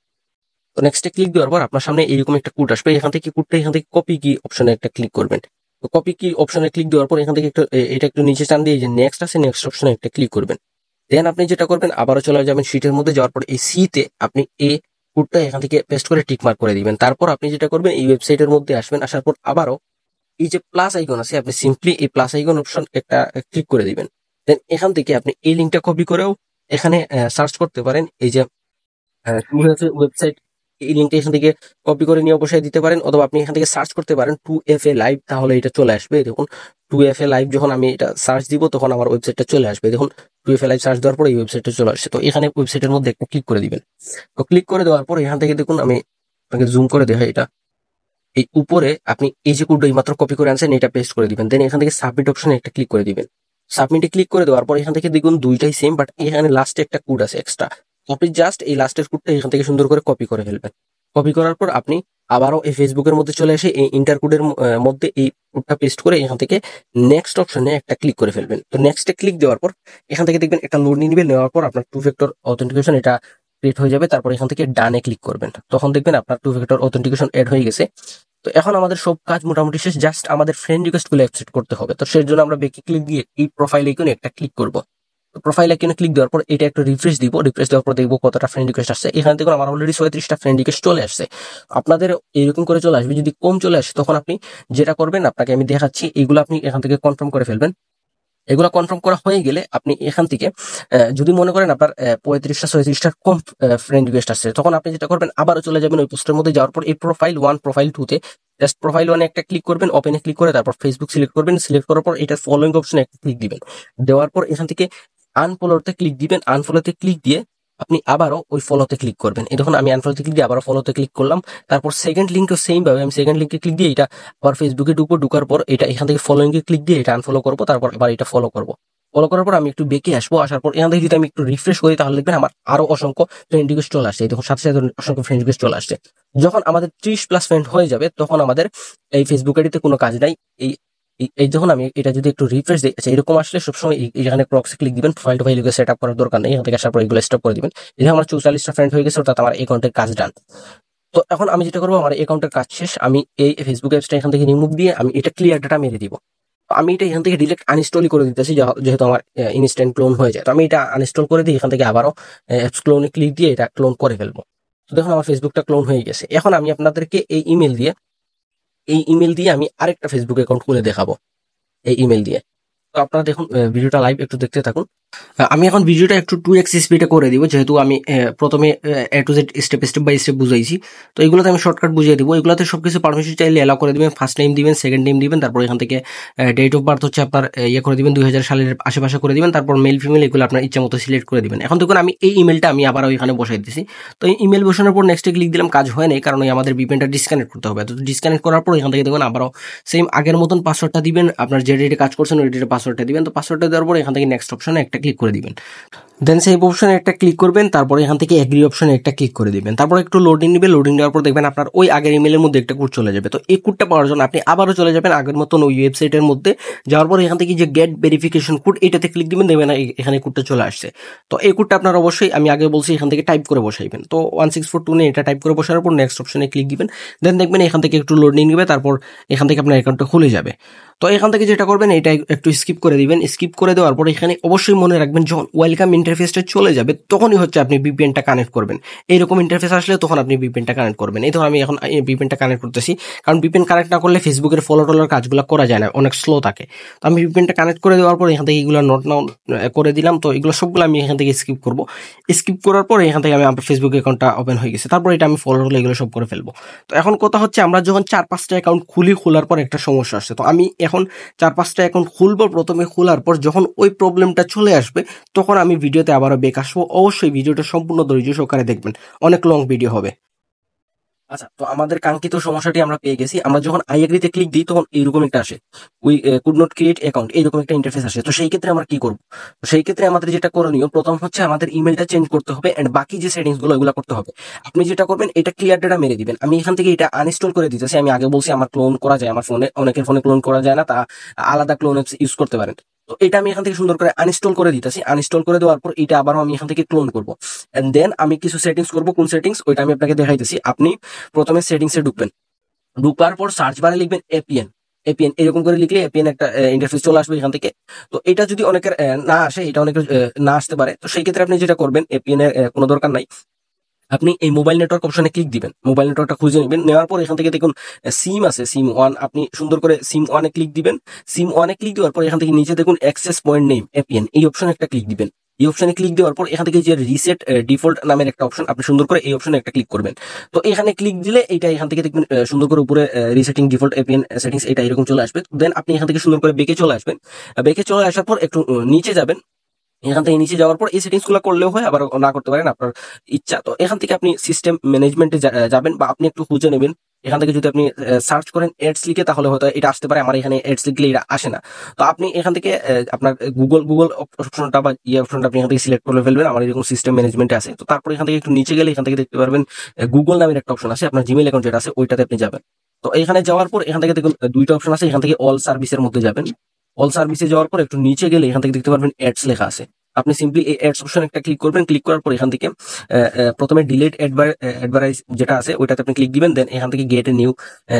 তো নেক্সটে ক্লিক দেওয়ার পর আপনার সামনে এরকম একটা কোড আসবে। এখান থেকে কোডটা এখান থেকে কপি কি অপশনে একটা ক্লিক করবেন। তো কপি কি অপশনে ক্লিক দেওয়ার পর এখান থেকে একটু এটা একটু নিচে টান দিয়ে যে নেক্সট আছে নেক্সট অপশনে একটা ক্লিক করবেন। দেন আপনি যেটা করবেন আবারও চলে যাবেন শিটের মধ্যে। যাওয়ার পর এই সিতে আপনি এই কোডটা এখান থেকে পেস্ট করে টিক মার্ক করে দিবেন। তারপর আপনি যেটা করবেন এই ওয়েবসাইটের মধ্যে আসবেন। আসার পর আবারও এই যে প্লাস আইকন আছে আপনি সিম্পলি এই প্লাস আইকন অপশন একটা ক্লিক করে দিবেন। দেন এখান থেকে আপনি এই লিঙ্কটা কপি করেও এখানে সার্চ করতে পারেন। এই যে ওয়েবসাইট এই লিঙ্কটা এখান থেকে কপি করে নিয়ে বসায় দিতে পারেন, অথবা আপনি এখান থেকে সার্চ করতে পারেন 2FA লাইভ, তাহলে এটা চলে আসবে। দেখুন 2FA লাইভ যখন আমি এটা সার্চ দিব তখন আমার ওয়েবসাইটটা চলে আসবে। দেখুন 2FA লাইভ সার্চ দেওয়ার পর এই ওয়েবসাইটটা চলে আসছে। তো এখানে ওয়েবসাইটের মধ্যে একটা ক্লিক করে দিবেন। তো ক্লিক করে দেওয়ার পর এখান থেকে দেখুন আমি আপনাকে জুম করে দেখাই, এটা এই উপরে আপনি এই যে কোডটা মাত্র কপি করে আনছেন এটা পেস্ট করে দিবেন। দেন এখান থেকে সাবমিট অপশনে একটা ক্লিক করে দিবেন। সাবমিটে ক্লিক করে দেওয়ার পর এখান থেকে দেখুন দুইটাই সেম, বাট এখানে লাস্টে একটা কোড আছে এক্সট্রা। আপনি জাস্ট এই লাস্টের কোডটা এখান থেকে সুন্দর করে কপি করে ফেলবেন। কপি করার পর আপনি আবারও এই ফেসবুকের মধ্যে চলে এসে এই ইন্টার কোডের মধ্যে এই কোডটা পেস্ট করে এখান থেকে নেক্সট অপশনে একটা ক্লিক করে ফেলবেন। তো নেক্সটে ক্লিক দেওয়ার পর এখান থেকে দেখবেন একটা লোড নিয়ে নেবেন, নেওয়ার পর আপনার টু ফ্যাক্টর অথেন্টিকেশন এটা ক্রিয়েট হয়ে যাবে। তারপর এখান থেকে ডানে ক্লিক করবেন, তখন দেখবেন আপনার টু ফ্যাক্টর অথেন্টিকেশন এড হয়ে গেছে। তো এখন আমাদের সব কাজ মোটামুটি শেষ, জাস্ট আমাদের ফ্রেন্ড রিকোয়েস্ট গুলো অ্যাকসেপ্ট করতে হবে। তো সেই জন্য আমরা বেঁকে ক্লিক দিয়ে এই প্রোফাইল আইকনে একটা ক্লিক করব। প্রোফাইল আইকনে ক্লিক দেওয়ার পর এটা একটু রিফ্রেশ দিব, রিফ্রেশ দেওয়ার পর দেখবো কতটা ফ্রেন্ড রিকোয়েস্ট আসছে। এখানে দেখুন আমার অলরেডি 37টা ফ্রেন্ড রিকোয়েস্ট চলে আসছে। আপনাদের এরকম করে চলে আসবে। যদি কম চলে আসে তখন আপনি যেটা করবেন, আপনাকে আমি দেখাচ্ছি, এগুলো আপনি এখান থেকে কনফার্ম করে ফেলবেন। এগুলো কনফার্ম করা হয়ে গেলে আপনি এখান থেকে যদি মনে করেন আপনার 35টা 36টার কম ফ্রেন্ড রিকোয়েস্ট আসছে, তখন আপনি যেটা করবেন আবারও চলে যাবেন ওই পোস্টের মধ্যে, যাওয়ার পর এই প্রোফাইল 1 প্রোফাইল 2 তে জাস্ট প্রোফাইল 1 একটা ক্লিক করবেন, ওপেনে ক্লিক করে তারপর ফেসবুক সিলেক্ট করবেন। সিলেক্ট করার পর এটা ফলোইং অপশনে একটা ক্লিক দিবেন। দেওয়ার পর এখান থেকে আনফলোতে ক্লিক দিবেন। আনফলোতে ক্লিক দিয়ে আপনি আবারও ওই ফলোতে ক্লিক করবেন। এই দেখুন আমি আনফলোতে ক্লিক দিয়ে আবারও ফলোতে ক্লিক করলাম। তারপর সেকেন্ড লিঙ্কও সেম ভাবে আমি সেকেন্ড লিঙ্কে ক্লিক দিয়ে এটা আবার ফেসবুকে ঢুকবো। ঢুকার পর এটা এখান থেকে ফলোইং এ ক্লিক দিয়ে এটা আনফলো করবো। তারপর আবার এটা ফলো করবো। ফলো করার পর আমি একটু বেঁকে আসবো। আসার পর এখান থেকে যদি আমি একটু রিফ্রেশ করি তাহলে দেখবেন আমার আরো অসংখ্য ফ্রেন্ড রিকোয়েস্ট চলে আসছে। এই দেখুন সাথে সাথে অসংখ্য ফ্রেন্ড রিকোয়েস্ট চলে আসছে। যখন আমাদের 30+ ফ্রেন্ড হয়ে যাবে তখন আমাদের এই ফেসবুক আইডিতে কোনো কাজ নাই। এই এই যখন আমি এটা যদি একটু রিফ্রেশ দিই, আচ্ছা এরকম আসলে সবসময় এখানে প্রক্সি ক্লিক দিবেন। প্রোফাইল টোফাইল সেট আপ করার দরকার নেই। এখান থেকে আসার পর এগুলো স্টপ করে দিবেন। এই যে আমার 44টা ফ্রেন্ড হয়ে গেছে, অর্থাৎ আমার অ্যাকাউন্টের কাজ ডান। তো এখন আমি যেটা করবো, আমার অ্যাকাউন্টের কাজ শেষ। আমি এই ফেসবুক অ্যাপসটা এখান থেকে রিমুভ দিয়ে আমি এটা ক্লিয়ার ডাটা মেরে দিব। আমি এটা এখান থেকে ডিরেক্ট আনইনস্টলই করে দিতেছি, যেহেতু আমার ইনস্ট্যান্ট ক্লোন হয়ে যায়। তো আমি এটা আনইনস্টল করে দিই, এখান থেকে আবারও অ্যাপস ক্লোনে ক্লিক দিয়ে এটা ক্লোন করে ফেলবো। তো দেখুন আমার ফেসবুকটা ক্লোন হয়ে গেছে। এখন আমি আপনাদেরকে এই ইমেল দিয়ে আমি আরেকটা ফেসবুক অ্যাকাউন্ট খুলে দেখাবো এই ইমেল দিয়ে। তো আপনারা দেখুন ভিডিওটা লাইভ একটু দেখতে থাকুন। আমি এখন ভিডিওটা একটু 2x স্পিডে করে দিব, যেহেতু আমি প্রথমে A to Z step by step বুঝাইছি। তো এগুলোতে আমি শর্টকাট বুঝিয়ে দিব। এগুলোতে সবকিছু পারমিশন চাইলে এলাও করে দিবেন। ফার্স্ট নেম দিবেন, সেকেন্ড নেম দিবেন, তারপর এখান থেকে ডেট অফ বার্থ হচ্ছে আপনার ইয়ে করে দিবেন, 2000 সালের আশেপাশে করে দিবেন। তারপর মেল ফিমেল এগুলো আপনার ইচ্ছা মতো সিলেক্ট করে দিবেন। এখন দেখুন আমি এই ইমেলটা আমি আবার ওইখানে বসাই দিচ্ছি। তো এই ইমেল বসানোর পর নেক্সটে ক্লিক দিলাম, কাজ হয় নাই, কারণ আমাদের ভিপিএনটা ডিসকানেক্ট করতে হবে। তো ডিসকানেক্ট করার পর এখান থেকে দেখুন আবারও সেম আগের মতন পাসওয়ার্ডটা দিবেন। আপনার যে ডেটে কাজ করছেন ওই ডেটে পাসওয়ার্ডটা দিবেন। তো পাসওয়ার্ডটা দেওয়ার পর এখান থেকে নেক্সট অপশনে একটা ক্লিক করে দিবেন। দেন সেভ অপশনে একটা ক্লিক করবেন। তারপরে এখান থেকে এগ্রি অপশনে একটা ক্লিক করে দিবেন। তারপর একটু লোডিং নেবে। লোডিং দেওয়ার পর দেখবেন আপনার ওই আগের ইমেলের মধ্যে একটা কোড চলে যাবে। তো এই কোডটা পাওয়ার জন্য আপনি আবারও চলে যাবেন আগের মতন ওই ওয়েবসাইটের মধ্যে। যাওয়ার পর এখান থেকে যে গেট ভেরিফিকেশন কোড এটাতে ক্লিক দিবেন, দেখবেন এখানে কোডটা চলে আসছে। তো এই কোডটা আপনার অবশ্যই আমি আগে বলছি এখান থেকে টাইপ করে বসাইবেন। তো 1642 নিয়ে এটা টাইপ করে বসানোর পর নেক্সট অপশনে ক্লিক দিবেন। দেন দেখবেন এখান থেকে একটু লোডিং নেবে। তারপর এখান থেকে আপনার অ্যাকাউন্টটা খুলে যাবে। তো এখান থেকে যেটা করবেন এটা একটু স্কিপ করে দিবেন। স্কিপ করে দেওয়ার পর এখানে অবশ্যই মনে রাখবেন যখন ওয়েলকাম ইন্টারফেসটা চলে যাবে তখনই হচ্ছে আপনি ভিপিএনটা কানেক্ট করবেন। এইরকম ইন্টারফেস আসলে তখন আপনি ভিপিএনটা কানেক্ট করবেন। এই ধরুন আমি এখন ভিপিএনটা কানেক্ট করতেছি, কারণ ভিপিএন কানেক্ট না করলে ফেসবুকের ফলো টলার কাজগুলো করা যায় না, অনেক স্লো থাকে। তো আমি ভিপিএনটা কানেক্ট করে দেওয়ার পর এখান থেকে এগুলো নোট নাও করে দিলাম। তো এগুলো সবগুলো আমি এখান থেকে স্কিপ করবো। স্কিপ করার পর এখান থেকে আমি আমার ফেসবুক অ্যাকাউন্টটা ওপেন হয়ে গেছে। তারপর এটা আমি ফলো টলো এগুলো সব করে ফেলবো। তো এখন কথা হচ্ছে আমরা যখন 4-5টা অ্যাকাউন্ট খোলার পর একটা সমস্যা আসছে। তো আমি এখন 4-5টা অ্যাকাউন্ট খুলবো। প্রথমে খোলার পর যখন ওই প্রবলেমটা চলে আসবে তখন আমি ভিডিওতে আবারও বেক আসবো। অবশ্যই ভিডিওটা সম্পূর্ণ ধৈর্য সহকারে দেখবেন, অনেক লং ভিডিও হবে। আচ্ছা, তো আমাদের কাঙ্ক্ষিত সমস্যাটি আমরা পেয়ে গেছি। আমরা যখন আই এগ্রিতে ক্লিক দিই তখন এইরকম একটা আসে, we could not create account, এইরকম একটা ইন্টারফেস আসে। তো সেই ক্ষেত্রে আমরা কি করবো? তো সেই ক্ষেত্রে আমাদের যেটা করণীয়, প্রথম হচ্ছে আমাদের ইমেলটা চেঞ্জ করতে হবে এন্ড বাকি যে সেটিংস গুলো এগুলো করতে হবে। আপনি যেটা করবেন এটা ক্লিয়ার ডাটা মেরে দিবেন। আমি এখান থেকে এটা আনইনস্টল করে দিতেছি। আমি আগে বলছি আমার ক্লোন করা যায়, আমার ফোনে, অনেকের ফোনে ক্লোন করা যায় না, তা আলাদা ক্লোন অ্যাপস ইউজ করতে পারেন। তো এটা আমি এখান থেকে সুন্দর করে আনইনস্টল করে দিতেছি। আনইনস্টল করে দেওয়ার পর এটা আবারও আমি এখান থেকে ক্লোন করবো এন্ড দেন আমি কিছু সেটিংস করবো। কোন সেটিংস ওইটা আমি আপনাকে দেখাইতেছি। আপনি প্রথমে সেটিংসে ঢুকবেন। ঢুকার পর সার্চ বারে লিখবেন এপিএন। এপিএন এরকম করে লিখলে এপিএন একটা ইন্টারফেস চলে আসবে এখান থেকে। তো এটা যদি অনেকের না আসে, এটা অনেকের না আসতে পারে, তো সেই ক্ষেত্রে আপনি যেটা করবেন, এপিএন এর কোনো দরকার নাই। আপনি এই মোবাইল নেটওয়ার্ক অপশনে ক্লিক দিবেন। মোবাইল নেটওয়ার্কটা খুঁজে নেবেন। নেওয়ার পর এখান থেকে দেখুন সিম আছে, সিম ওয়ান। আপনি সুন্দর করে সিম ওয়ানে ক্লিক দিবেন। সিম ওয়ানে ক্লিক দেওয়ার পর এখান থেকে নিচে দেখুন অ্যাক্সেস পয়েন্ট নেম এপিএন, এই অপশনে একটা ক্লিক দিবেন। এই অপশনে ক্লিক দেওয়ার পর এখান থেকে যে রিসেট ডিফল্ট নামের একটা অপশন, আপনি সুন্দর করে এই অপশনে একটা ক্লিক করবেন। তো এখানে ক্লিক দিলে এটা এখান থেকে দেখবেন সুন্দর করে উপরে রিসেটিং ডিফল্ট এপিএন সেটিংস এটা এরকম চলে আসবে। দেন আপনি এখান থেকে সুন্দর করে বেঁকে চলে আসবেন। বেঁকে চলে আসার পর একটু নিচে যাবেন। এখান থেকে নিচে যাওয়ার পর এই সেটিংস গুলো করলেও হয়, আবার না করতে পারেন, আপনার ইচ্ছা। তো এখান থেকে আপনি সিস্টেম ম্যানেজমেন্টে যাবেন বা আপনি একটু খুঁজে নেবেন এখান থেকে যদি আপনি সার্চ করেন এডস লিখে তাহলে হয়তো এটা আসতে পারে, আমার এখানে এডস লিখলে এটা আসে না। তো আপনি এখান থেকে আপনার গুগল অপশনটা বা অপশনটা আপনি এখান থেকে সিলেক্ট করে ফেলবেন। আমার এরকম সিস্টেম ম্যানেজমেন্টে আছে। তো তারপর এখান থেকে একটু নিচে গেলে এখান থেকে দেখতে পারবেন গুগল নামের একটা অপশন আছে, আপনার জিমেল অ্যাকাউন্ট যেটা আছে ওইটাতে আপনি যাবেন। তো এখানে যাওয়ার পর এখান থেকে দেখুন দুইটা অপশন আছে, এখান থেকে অল সার্ভিসের মধ্যে যাবেন। অল সার্ভিসে যাওয়ার পর একটু নিচে গেলে এখান থেকে দেখতে পারবেন অ্যাডস লেখা আছে। আপনি সিম্পলি এই অ্যাডস অপশন একটা ক্লিক করবেন। ক্লিক করার পর এখান থেকে প্রথমে ডিলিট অ্যাডভার্টাইজ যেটা আছে ওইটাতে আপনি ক্লিক দিবেন। দেন এখান থেকে গেট এ নিউ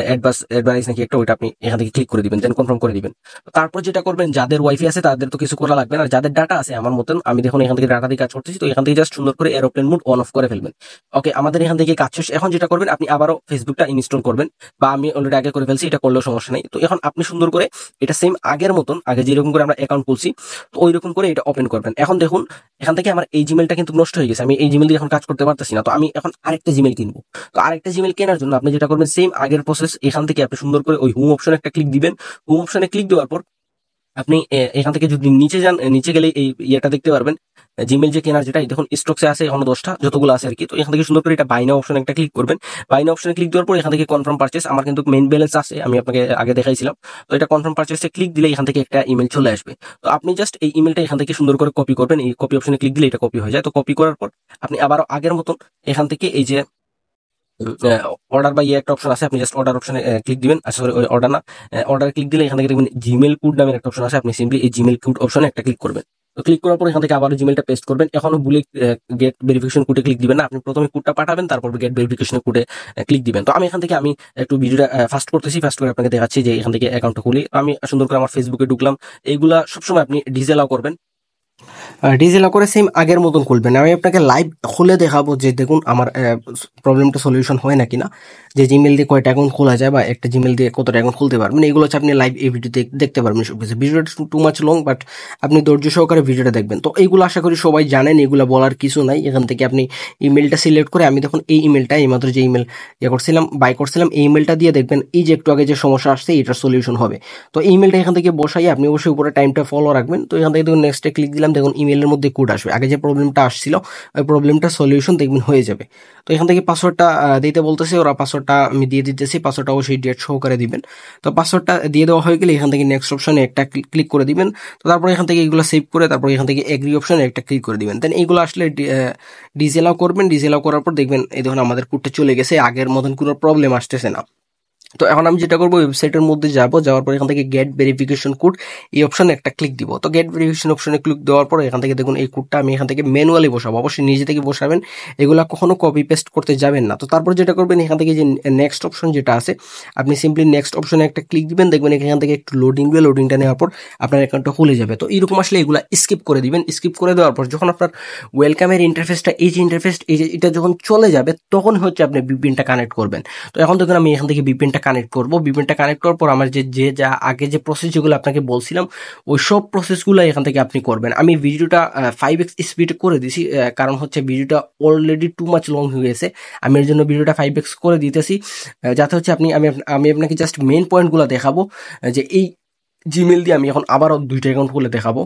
অ্যাডভার্টাইজ নাকি একটা, ওইটা আপনি এখান থেকে ক্লিক করে দিবেন, দেন কনফার্ম করে দিবেন। তারপর যেটা করবেন, যাদের ওয়াইফাই আছে তাদের তো কিছু করা লাগবে না, আর যাদের ডাটা আছে আমার মতন, আমি দেখুন এখান থেকে ডাটা দিয়ে কাজ করতেছি, তো এখান থেকে জাস্ট সুন্দর করে এরোপ্লেন মোড অন অফ করে ফেলবেন। ওকে, আমাদের এখান থেকে কাজ শেষ। এখন যেটা করবেন, আপনি আবারও ফেসবুকটা ইনস্টল করবেন, বা আমি অলরেডি আগে করে ফেলছি, এটা করলেও সমস্যা নেই। তো এখন আপনি সুন্দর করে এটা সেম আগের মতন, আগে যেরকম করে আমরা অ্যাকাউন্ট খুলছি তো ওই রকম করে এটা ওপেন করবেন। এখন দেখুন এখান থেকে আমার এই জিমেলটা কিন্তু নষ্ট হয়ে গেছে, আমি এই জিমেল দিয়ে এখন কাজ করতে পারতেছি না। তো আমি এখন আরেকটা জিমেল কিনবো। তো আরেকটা জিমেল কেনার জন্য আপনি যেটা করবেন, সেম আগের প্রসেস। এখান থেকে আপনি সুন্দর করে ওই হোম অপশনে একটা ক্লিক দিবেন। হোম অপশনে ক্লিক দেওয়ার পর আপনি এখান থেকে যদি নিচে যান, নিচে গেলে এই ইয়েটা দেখতে পারবেন, জিমেল যে কেনার যেটা, দেখুন স্টকসে আছে এখনো 10টা যতগুলো আছে আর কি। তো এখান থেকে সুন্দর করে এটা বাই নাও অপশনে একটা ক্লিক করবেন। বাই নাও অপশনে ক্লিক দেওয়ার পর এখান থেকে কনফার্ম পারচেজ, আমার কিন্তু মেইন ব্যালেন্স আছে, আমি আপনাকে আগে দেখাইছিলাম। তো এটা কনফার্ম পারচেজে ক্লিক দিলে এখান থেকে একটা ইমেল চলে আসবে। তো আপনি জাস্ট এই ইমেলটা এখান থেকে সুন্দর করে কপি করবেন। এই কপি অপশনে ক্লিক দিলে এটা কপি হয়ে যায়। তো কপি করার পর আপনি আবারও আগের মতন এখান থেকে এই যে অর্ডার বা একটা অপশন আছে, আপনি জাস্ট অর্ডার অপশনে ক্লিক দিবেন। সরি, অর্ডার না, অর্ডার ক্লিক দিলে এখান থেকে দেখবেন জিমেল কোড নামের একটা অপশন আছে, আপনি সিম্পলি এই জিমেল কোড অপশনে একটা ক্লিক করবেন। তো ক্লিক করার পর এখান থেকে আবার জিমেলটা পেস্ট করবেন। এখনো ভুলে গেট ভেরিফিকেশন কোডে ক্লিক দিবেন না, আপনি প্রথমে কোডটা পাঠাবেন, তারপর গেট ভেরিফিকেশন কোডে ক্লিক দিবেন। তো আমি এখান থেকে আমি একটু ভিডিওটা ফাস্ট করতেছি, ফাস্ট করে আপনাকে দেখাচ্ছি যে এখান থেকে অ্যাকাউন্টটা খুলি। আমি সুন্দর করে আমার ফেসবুকে ঢুকলাম। এইগুলা সবসময় আপনি ডিসঅ্যালাউ করবেন, ডিসঅ্যালাউ করে সেম আগের মতন খুলবেন। আমি আপনাকে লাইভ খুলে দেখাবো যে দেখুন আমার প্রবলেমটা সলিউশন হয় নাকি না, যে জিমেল দিয়ে কয়টা অ্যাকাউন্ট খোলা যায় বা একটা জিমেল দিয়ে কতটা অ্যাকাউন্ট খুলতে পারবেন, এগুলো হচ্ছে আপনি লাইভ এই ভিডিওতে দেখতে পারবেন সব কিছু। ভিডিওটা টু মাচ লং, বাট আপনি ধৈর্য সহকারে ভিডিওটা দেখবেন। তো এইগুলো আশা করি সবাই জানেন, এগুলো বলার কিছু নাই। এখান থেকে আপনি ইমেলটা সিলেক্ট করে, আমি দেখুন এই ইমেলটা এইমাত্র যে ইমেল করছিলাম, বাই করছিলাম, এই ইমেলটা দিয়ে দেখবেন এই যে একটু আগে যে সমস্যা আসছে এটার সলিউশন হবে। তো ইমেলটা এখান থেকে বসাই, আপনি অবশ্যই উপরে টাইমটা ফলো রাখবেন। তো এখান থেকে দেখুন নেক্সটে ক্লিক দিলাম, দেখুন ইমেলের মধ্যে কোড আসবে। আগে যে প্রবলেমটা আসছিল ওই প্রবলেমটা সলিউশন দেখবেন হয়ে যাবে। তো এখান থেকে পাসওয়ার্ডটা দিতে বলতেছে ওরা, পাসওয়ার্ডটা আমি দিয়ে দিতেছি। পাসওয়ার্ডটা অবশ্যই ডেট সহকারে দিবেন। তো পাসওয়ার্ডটা দিয়ে দেওয়া হয়ে গেলে এখান থেকে নেক্সট অপশনে একটা ক্লিক করে দিবেন। তো তারপরে এখান থেকে এগুলো সেভ করে তারপর এখান থেকে এগ্রি অপশনে একটা ক্লিক করে দিবেন। দেন এইগুলো আসলে ডিসঅ্যালাউ করবেন। ডিসঅ্যালাউ করার পর দেখবেন এই দেখুন আমাদের কোডটা চলে গেছে, আগের মতন কোনো প্রবলেম আসতেছে না। তো এখন আমি যেটা করবো, ওয়েবসাইটের মধ্যে যাওয়ার পর এখান থেকে গেট ভেরিফিকেশন কোড এই অপশনে একটা ক্লিক দিব। তো গেট ভেরিফিকেশন অপশনে ক্লিক দেওয়ার পর এখান থেকে দেখুন এই কোডটা আমি এখান থেকে ম্যানুয়ালি বসাবো, অবশ্যই নিজে থেকে বসাবেন, এগুলা কখনো কপি পেস্ট করতে যাবেন না। তো তারপর যেটা করবেন, এখান থেকে যে নেক্সট অপশন যেটা আছে, আপনি সিম্পলি নেক্সট অপশনে একটা ক্লিক দিবেন। দেখবেন এখান থেকে একটু লোডিং দিবে, লোডিংটা নেওয়ার পর আপনার অ্যাকাউন্টটা খুলে যাবে। তো এরকম আসলে এগুলা স্কিপ করে দিবেন। স্কিপ করে দেওয়ার পর যখন আপনার ওয়েলকামের ইন্টারফেসটা, এই যে ইন্টারফেস এই যে এটা যখন চলে যাবে, তখন হচ্ছে আপনি ভিপিএনটা কানেক্ট করবেন। তো এখন দেখুন আমি এখান থেকে ভিপিএনটা কানেক্ট করবো। ভিপিএনটা কানেক্ট করার পর আমার যা আগে যে প্রসেস যেগুলো আপনাকে বলছিলাম ওই সব প্রসেসগুলো এখান থেকে আপনি করবেন। আমি ভিডিওটা 5x স্পিড করে দিছি, কারণ হচ্ছে ভিডিওটা অলরেডি টু মাচ লং হয়ে গেছে। আমি এর জন্য ভিডিওটা 5x করে দিতেছি, যাতে হচ্ছে আমি আপনাকে জাস্ট মেইন পয়েন্টগুলো দেখাবো, যে এই জিমেল দিয়ে আমি এখন আবারও 2টা অ্যাকাউন্ট খুলে দেখাবো।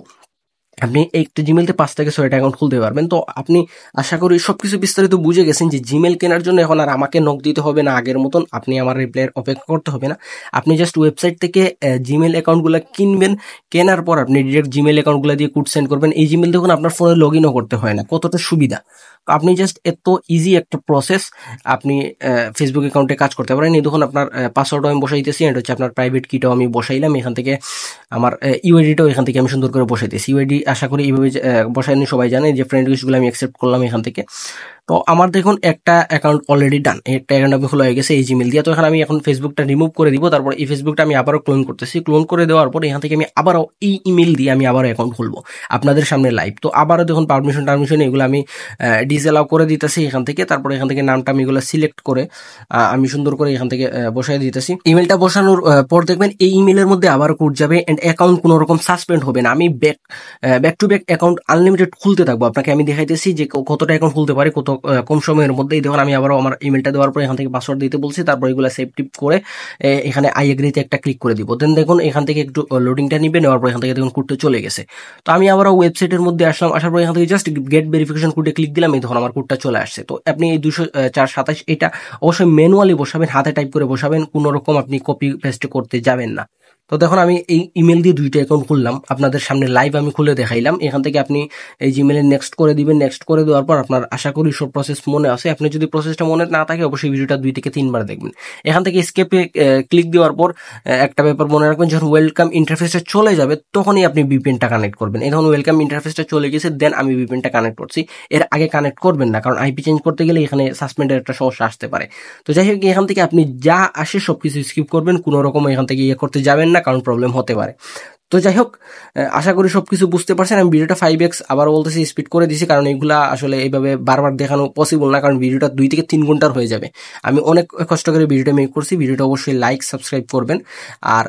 আপনি একটা জিমেলতে 5 থেকে 6টা অ্যাকাউন্ট খুলতে পারবেন। তো আপনি আশা করি সবকিছু বিস্তারিত বুঝে গেছেন যে জিমেল কেনার জন্য এখন আর আমাকে নক দিতে হবে না আগের মতন, আপনি আমার রিপ্লাইয়ের অপেক্ষা করতে হবে না। আপনি জাস্ট ওয়েবসাইট থেকে জিমেল অ্যাকাউন্টগুলো কিনবেন, কেনার পর আপনি ডিরেক্ট জিমেল অ্যাকাউন্টগুলো দিয়ে কোড সেন্ড করবেন। এই জিমেল দেখুন আপনার ফোনে লগ ইনও করতে হয় না, কতটা সুবিধা। আপনি জাস্ট এত ইজি একটা প্রসেস, আপনি ফেসবুক অ্যাকাউন্টে কাজ করতে পারেন। এই দেখুন আপনার পাসওয়ার্ডও আমি বসাইতেছি, এটা হচ্ছে আপনার প্রাইভেট কিটাও আমি বসাইলাম। এখান থেকে আমার ইউআইডিটাও এখান থেকে আমি সুন্দর করে বসাইতেছি। ইউআইডি আশা করি এইভাবে বসাইনি সবাই জানে, যে ফ্রেন্ড রিকোয়েস্টগুলো আমি অ্যাকসেপ্ট করলাম এখান থেকে। তো আমার দেখুন একটা অ্যাকাউন্ট অলরেডি ডান, একটা অ্যাকাউন্ট আমি খোলা হয়ে গেছে এই জিমেল দিয়ে। তো এখানে আমি এখন ফেসবুকটা রিমুভ করে দিব। তারপর এই ফেসবুকটা আমি আবারও ক্লোন করতেছি। ক্লোন করে দেওয়ার পর এখান থেকে আমি আবারও এই ইমেল দিয়ে আমি আবারও অ্যাকাউন্ট খুলবো আপনাদের সামনে লাইভ। তো আবারও দেখুন পারমিশন এগুলো আমি ডিসঅ্যালাউ করে দিতেছি এখান থেকে। তারপর এখান থেকে নামটা আমি এগুলো সিলেক্ট করে আমি সুন্দর করে এখান থেকে বসাই দিতেছি। ইমেলটা বসানোর পর দেখবেন এই ইমেলের মধ্যে আবার কোড যাবে এন্ড অ্যাকাউন্ট কোনো রকম সাসপেন্ড হবে না। আমি back to back account unlimited খুলতে থাকবো। আপনাকে আমি দেখাইতেছি যে কতটা অ্যাকাউন্ট খুলতে পারি কত কম সময়ের মধ্যেই। দেখুন আমি আবারও আমার ইমেলটা দেওয়ার পর এখান থেকে পাসওয়ার্ড দিতে বলছি, তারপর এগুলো সেভ টিপ করে এখানে আই এগ্রিতে একটা ক্লিক করে দিব। দেন দেখুন এখান থেকে একটু লোডিংটা নিবে, নেওয়ার পর এখান থেকে দেখুন কোডটা চলে গেছে। তো আমি আবারও ওয়েবসাইটের মধ্যে আসলাম, আসার পর এখান থেকে জাস্ট গেট ভেরিফিকেশন কোডে ক্লিক দিলাম। এই তখন আমার কোডটা চলে আসছে। তো আপনি এই 20427 এটা অবশ্যই ম্যানুয়ালি বসাবেন, হাতে টাইপ করে বসাবেন, কোনো রকম আপনি কপি পেস্ট করতে যাবেন না। তো দেখুন আমি এই ইমেল দিয়ে 2টা অ্যাকাউন্ট খুললাম, আপনাদের সামনে লাইভ আমি খুলে দেখাইলাম। এখান থেকে আপনি এই জিমেলে নেক্সট করে দিবেন। নেক্সট করে দেওয়ার পর আপনার আশা করি সব প্রসেস মনে আছে। আপনি যদি প্রসেসটা মনে না থাকে অবশ্যই ভিডিওটা 2 থেকে 3 বার দেখবেন। এখান থেকে স্কেপে ক্লিক দেওয়ার পর একটা ব্যাপার মনে রাখবেন, যখন ওয়েলকাম ইন্টারফেসটা চলে যাবে তখনই আপনি ভিপিএনটা কানেক্ট করবেন। এখন ওয়েলকাম ইন্টারফেসটা চলে গেছে, দেন আমি ভিপিএনটা কানেক্ট করছি। এর আগে কানেক্ট করবেন না, কারণ আইপি চেঞ্জ করতে গেলে এখানে সাসপেন্ডের একটা সমস্যা আসতে পারে। তো যাই হোক, এখান থেকে আপনি যা আসে সবকিছু স্কিপ করবেন, কোনো রকম এখান থেকে ইয়ে করতে যাবেন না, কারণ প্রবলেম হতে পারে। তো যাই হোক, আশা করি সবকিছু বুঝতে পারছেন। আমি ভিডিওটা 5x আবার বলতেছি স্পিড করে দিছি, কারণ এগুলা আসলে এইভাবে বারবার দেখানো পসিবল না, কারণ ভিডিওটা 2 থেকে 3 ঘন্টার হয়ে যাবে। আমি অনেক কষ্ট করে ভিডিওটা মেক করছি। ভিডিওটা অবশ্যই লাইক সাবস্ক্রাইব করবেন। আর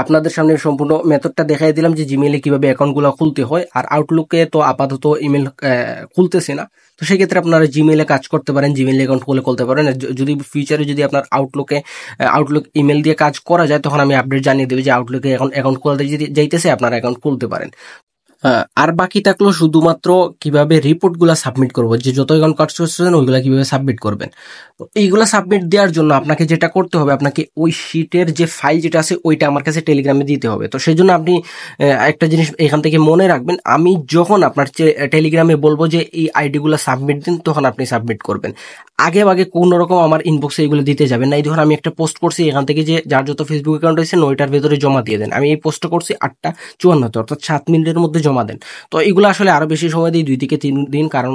আপনাদের সামনে সম্পূর্ণ মেথডটা দেখাই দিলাম যে জিমেইলে কিভাবে অ্যাকাউন্টগুলো খুলতে হয়। আর আউটলুকে তো আপাতত ইমেল খুলতেছে না, তো সেক্ষেত্রে আপনারা জিমেইলে কাজ করতে পারেন, জিমেইল অ্যাকাউন্ট খুলতে পারেন। যদি ফিউচারে যদি আপনার আউটলুক ইমেল দিয়ে কাজ করা যায়, তখন আমি আপডেট জানিয়ে দেবো যে আউটলুকে এখন অ্যাকাউন্ট খুলতে যাইতেছে, আপনারা অ্যাকাউন্ট খুলতে পারেন। আর বাকি থাকলো শুধুমাত্র কিভাবে রিপোর্টগুলো সাবমিট করবো, যে যত অ্যাকাউন্ট কাজ করছেন ওইগুলা কিভাবে সাবমিট করবেন। তো এইগুলা সাবমিট দেওয়ার জন্য আপনাকে যেটা করতে হবে, আপনাকে ওই শিটের যে ফাইল যেটা আছে ওইটা আমার কাছে টেলিগ্রামে দিতে হবে। তো সেই জন্য আপনি একটা জিনিস এখান থেকে মনে রাখবেন, আমি যখন আপনার টেলিগ্রামে বলবো যে এই আইডিগুলো সাবমিট দিন, তখন আপনি সাবমিট করবেন। আগে কোনো রকম আমার ইনবক্সে এগুলো দিতে যাবেন না। এই ধরুন আমি একটা পোস্ট করছি, এখান থেকে যে যার যত ফেসবুক অ্যাকাউন্ট আছে ওইটার ভেতরে জমা দিয়ে দেন। আমি এই পোস্টটা করছি 8:54, অর্থাৎ 7 মিনিটের মধ্যে জমা দেন। তো এগুলো আসলে আরো বেশি সময় দিই, 2 থেকে 3 দিন, কারণ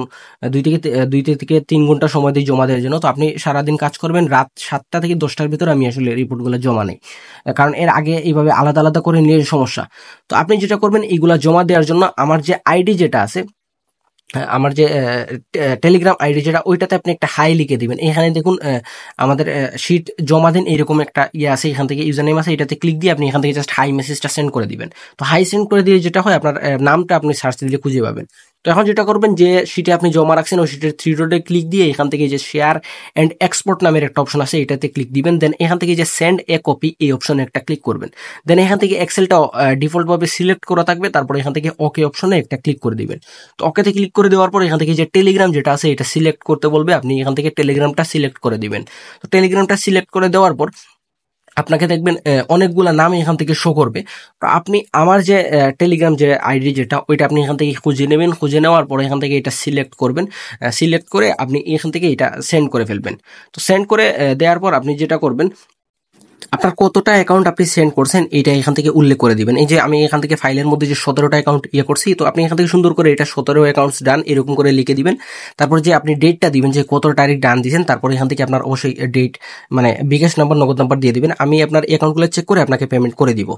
2 থেকে 3 ঘন্টা সময় দিই জমা দেওয়ার জন্য। তো আপনি সারাদিন কাজ করবেন, রাত 7টা থেকে 10টার ভিতরে আমি আসলে রিপোর্টগুলো জমা নেই, কারণ এর আগে এইভাবে আলাদা আলাদা করে নিয়ে সমস্যা। তো আপনি যেটা করবেন, এইগুলা জমা দেওয়ার জন্য আমার যে আইডি যেটা আছে, আমার যে টেলিগ্রাম আইডি যেটা, ওইটাতে আপনি একটা হাই লিখে দিবেন। এখানে দেখুন আমাদের শিট জমা দিন এরকম একটা ইয়ে আছে, এখান থেকে ইউজার নেম আছে, এটাতে ক্লিক দিয়ে আপনি এখান থেকে জাস্ট হাই মেসেজটা সেন্ড করে দিবেন। তো হাই সেন্ড করে দিয়ে যেটা হয়, আপনার নামটা আপনি সার্চ দিলে খুঁজে পাবেন। তো এখন যেটা করবেন, যে শিটে আপনি জমা রাখছেন ওই শিটের 3 ডটে ক্লিক দিয়ে এখান থেকে যে শেয়ার অ্যান্ড এক্সপোর্ট নামের একটা অপশন আছে, এটাতে ক্লিক দিবেন। দেন এখান থেকে যে সেন্ড এ কপি, এই অপশনে একটা ক্লিক করবেন। দেন এখান থেকে এক্সেলটা ডিফল্টভাবে সিলেক্ট করা থাকবে, তারপর এখান থেকে ওকে অপশনে একটা ক্লিক করে দিবেন। তো ওকেতে ক্লিক করে দেওয়ার পর এখান থেকে যে টেলিগ্রাম যেটা আছে এটা সিলেক্ট করতে বলবে, আপনি এখান থেকে টেলিগ্রামটা সিলেক্ট করে দিবেন। তো টেলিগ্রামটা সিলেক্ট করে দেওয়ার পর আপনাকে দেখবেন অনেকগুলা নাম এখান থেকে শো করবে। তো আপনি আমার যে টেলিগ্রাম যে আইডি যেটা, ওইটা আপনি এখান থেকে খুঁজে নেবেন। খুঁজে নেওয়ার পরে এখান থেকে এটা সিলেক্ট করবেন। সিলেক্ট করে আপনি এখান থেকে এটা সেন্ড করে ফেলবেন। তো সেন্ড করে দেওয়ার পর আপনি যেটা করবেন, আপনার কতটা অ্যাকাউন্ট আপনি সেন্ড করছেন এটা এখান থেকে উল্লেখ করে দিবেন। এই যে আমি এখান থেকে ফাইলের মধ্যে যে 17টা অ্যাকাউন্ট করছি, তো আপনি এখান থেকে সুন্দর করে এটা 17 অ্যাকাউন্টস ডান এরকম করে লিখে দিবেন। তারপর যে আপনি ডেটটা দিবেন যে কত তারিখ ডান দিয়েছেন, তারপর এখান থেকে আপনার অবশ্যই ডেট মানে বিকাশ নাম্বার, নগদ নাম্বার দিয়ে দিবেন। আমি আপনার অ্যাকাউন্টগুলো চেক করে আপনাকে পেমেন্ট করে দিব।